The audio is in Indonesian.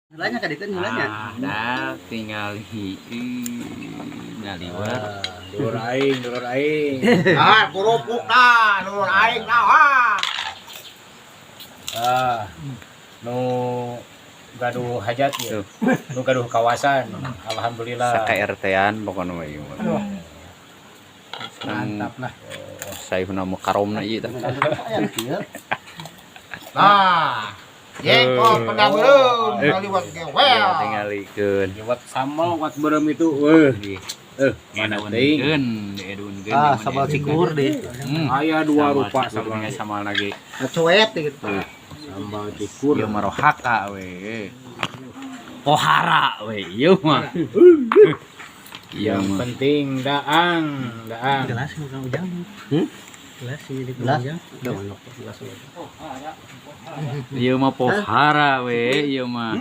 Heulanya kadikeun heulanya. Dah tinggal ngaliwat. Dulur aing. Kurupuk dah, lur aing dah. Nu gaduh hajat ya. Nu gaduh kawasan. Alhamdulillah. Saka-RT-an pokona mah ieu mah. Mantap lah. Saifna mah karomna ieu tah. Aya kieu. Nah, jengkol pernah belum ngaliwat gewel. Tingalikeun. Wat sambal, wat berem itu. Mana teuing? Ah, sambal cikur deh. Aya dua rupa sambal. Sambal lagi. Cuet gitu. Sambal cikur. Ieu mah rohaka we. Pohara we ieu mah. Ieu Yang mah. penting daang. Gelas bukan ujang. Gelas sih di Gelas? ujang. Gelas. Gelas. Ieu mah pohara we ieu mah.